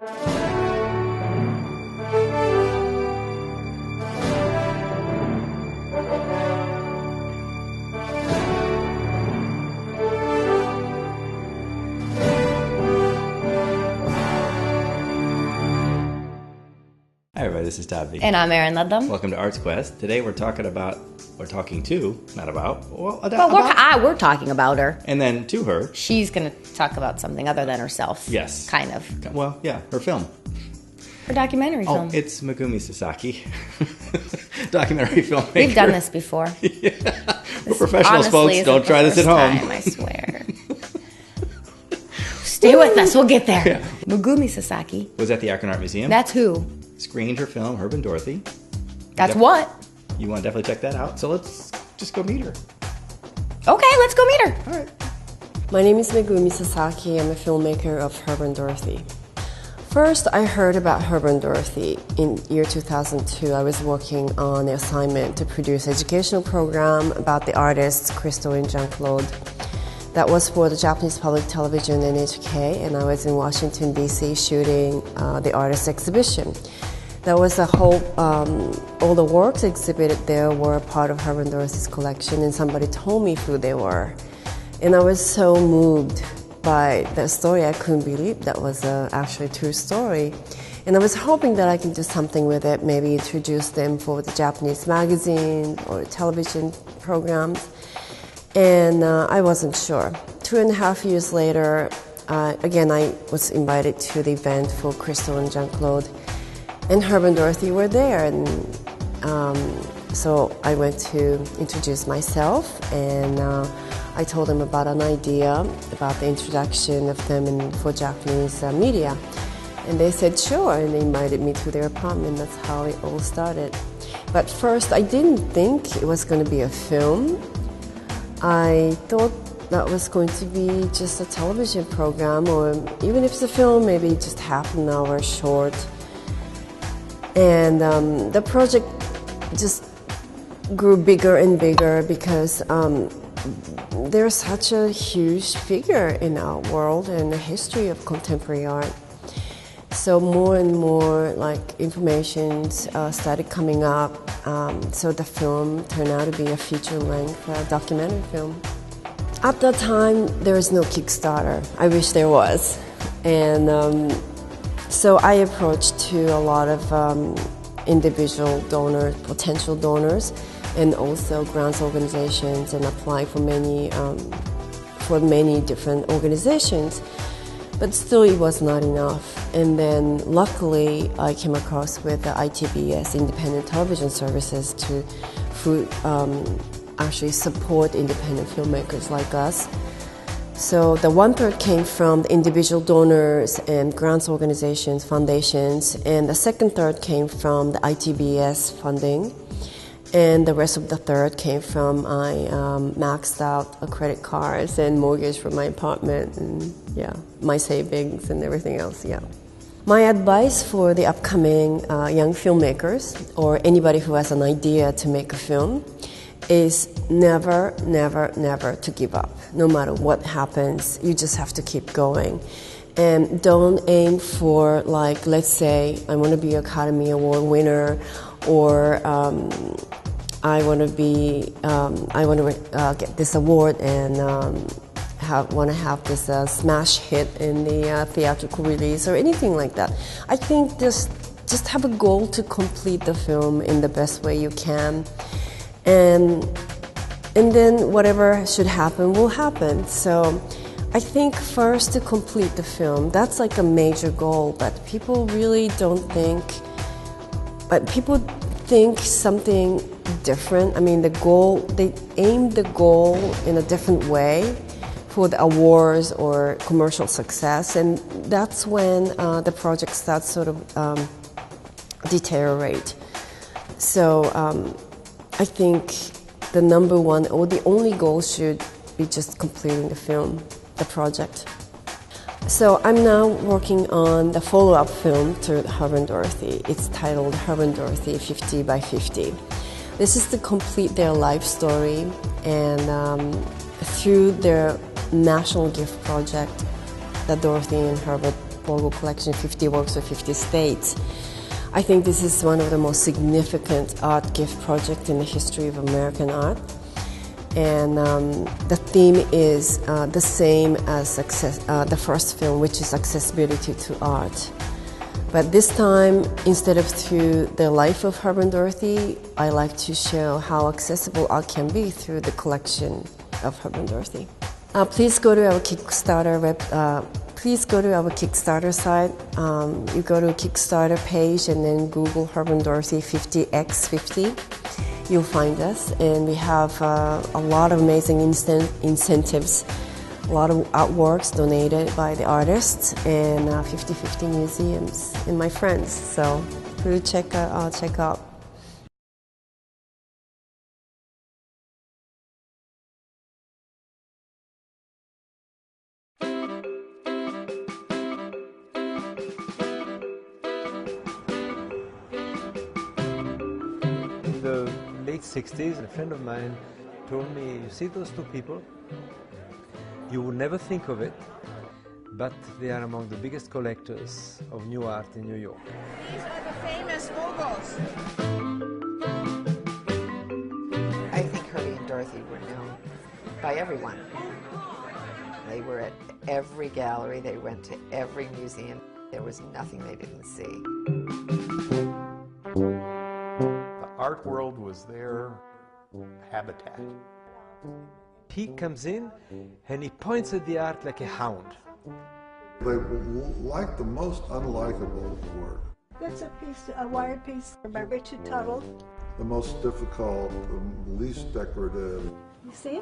Hi everybody, this is Davy. And I'm Erin Ludlam. Welcome to Arts Quest. Today we're talking about, we're talking about her. And then to her. She's going to talk about something other than herself. Yes. Kind of. Well, yeah, her film. Her documentary film. Oh, it's Megumi Sasaki. Documentary filmmaker. We've done this before. Yeah. We're professionals, folks. Don't try this at home. Time, I swear. Stay with us. We'll get there. Yeah. Megumi Sasaki. Was at the Akron Art Museum. That's who? Screened her film, Herb and Dorothy. That's what? You want to definitely check that out. So let's just go meet her. Okay, let's go meet her. All right. My name is Megumi Sasaki. I'm a filmmaker of Herb and Dorothy. First, I heard about Herb and Dorothy in year 2002. I was working on an assignment to produce an educational program about the artists Crystal and Jean-Claude. That was for the Japanese Public Television NHK, and I was in Washington, D.C. shooting the artist exhibition. That was a whole, all the works exhibited there were part of Herb and Dorothy's collection, and somebody told me who they were. And I was so moved by that story, I couldn't believe that was actually a true story. And I was hoping that I can do something with it, maybe introduce them for the Japanese magazine or television programs. And I wasn't sure. 2.5 years later, again, I was invited to the event for Crystal and Jean-Claude, and Herb and Dorothy were there. And so I went to introduce myself, and I told them about an idea about the introduction of them for Japanese media. And they said sure, and they invited me to their apartment. That's how it all started. But first, I didn't think it was going to be a film. I thought that was going to be just a television program, or even if it's a film, maybe just half an hour short. And the project just grew bigger and bigger because there's such a huge figure in our world and the history of contemporary art. So more and more information started coming up. So the film turned out to be a feature-length documentary film. At that time, there was no Kickstarter. I wish there was. And so I approached to a lot of individual donors, potential donors, and also grants organizations, and applied for many different organizations. But still, it was not enough. And then, luckily, I came across with the ITBS, Independent Television Services, to actually support independent filmmakers like us. So the 1/3 came from the individual donors and grants organizations, foundations, and the second third came from the ITBS funding. And the rest of the third came from my maxed out credit cards and mortgage for my apartment, and my savings and everything else, My advice for the upcoming young filmmakers or anybody who has an idea to make a film is never, never, never to give up. No matter what happens, you just have to keep going. And don't aim for, let's say, I want to be Academy Award winner, or I want to get this award and want to have this smash hit in the theatrical release or anything like that. I think just have a goal to complete the film in the best way you can, and then whatever should happen will happen. So I think first to complete the film, that's like a major goal, but people really don't think, but people think something different. I mean, they aim the goal in a different way for the awards or commercial success, and that's when the project starts sort of deteriorate. So I think the number one or the only goal should be just completing the film, the project. So I'm now working on the follow-up film to Herb and Dorothy. It's titled Herb and Dorothy 50 by 50. This is to complete their life story, and through their national gift project that Dorothy and Herbert Vogel collection, 50 works of 50 states. I think this is one of the most significant art gift projects in the history of American art. And the theme is the same as the first film, which is accessibility to art. But this time, instead of through the life of Herb and Dorothy, I like to show how accessible art can be through the collection of Herb and Dorothy. Please go to our Kickstarter site. You go to Kickstarter page and then Google Herb and Dorothy 50x50. You'll find us, and we have a lot of amazing incentives, a lot of artworks donated by the artists, and 50/50 museums and my friends. So please check out. In the late 60s, a friend of mine told me, you see those two people? You would never think of it, but they are among the biggest collectors of new art in New York. These are the famous Vogels. I think Herbie and Dorothy were known by everyone. They were at every gallery, they went to every museum. There was nothing they didn't see. The art world was their habitat. He comes in and he points at the art like a hound. They like the most unlikable work, That's a piece, a wire piece by Richard Tuttle. the most difficult, the least decorative. You see?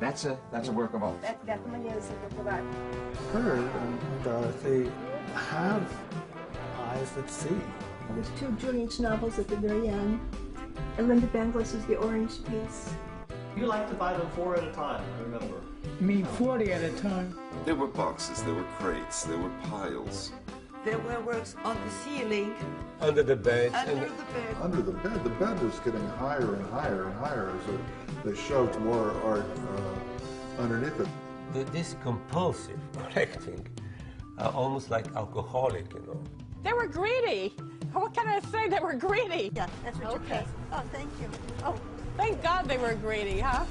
That's a work of art. That definitely is a work of art. Herb and Dorothy have eyes that see. There's two Julian's novels at the very end. And Linda Benglis is the orange piece. You like to buy them 4 at a time, I remember. You mean 40 at a time? There were boxes, there were crates, there were piles. There were works on the ceiling. Under the bed. Under the bed. Under the bed. The bed was getting higher and higher and higher as they shoved more art underneath it. This compulsive collecting, almost like alcoholic, you know. They were greedy. What can I say? They were greedy. Yeah, that's what you're saying. Oh, thank you. Oh, thank God they were greedy, huh?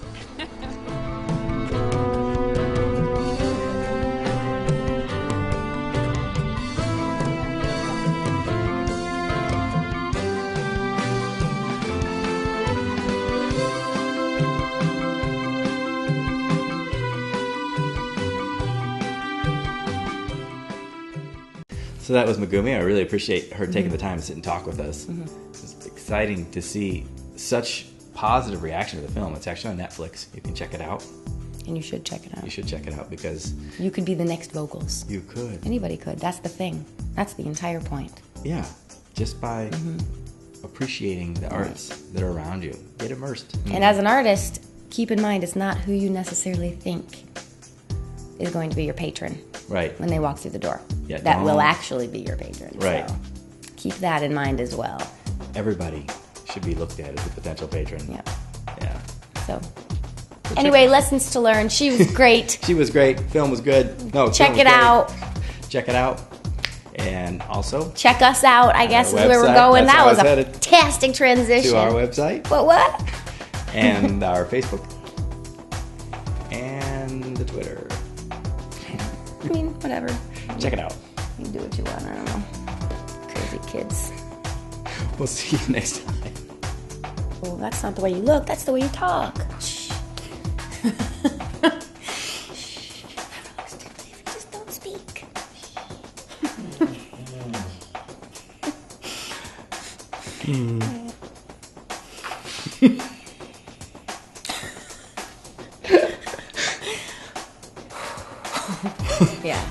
So that was Megumi. I really appreciate her taking the time to sit and talk with us. It's exciting to see such positive reaction to the film. It's actually on Netflix. You can check it out. And you should check it out. You should check it out because... you could be the next Vogels. You could. Anybody could. That's the thing. That's the entire point. Yeah. Just by appreciating the arts that are around you. Get immersed. And as an artist, keep in mind it's not who you necessarily think is going to be your patron. Right. When they walk through the door. Yeah, that will actually be your patron. Right. So keep that in mind as well. Everybody should be looked at as a potential patron. Yep. Yeah. So anyway, lessons to learn. She was great. She was great. Film was good. No, check it out. Check it out. And also check us out, I guess is where we're going. That was a fantastic transition. To our website. What? And our Facebook. And the Twitter. I mean, whatever. Check it out. You can do what you want. I don't know. Crazy kids. We'll see you next time. Oh, that's not the way you look. That's the way you talk. Shh. Just don't speak. Yeah.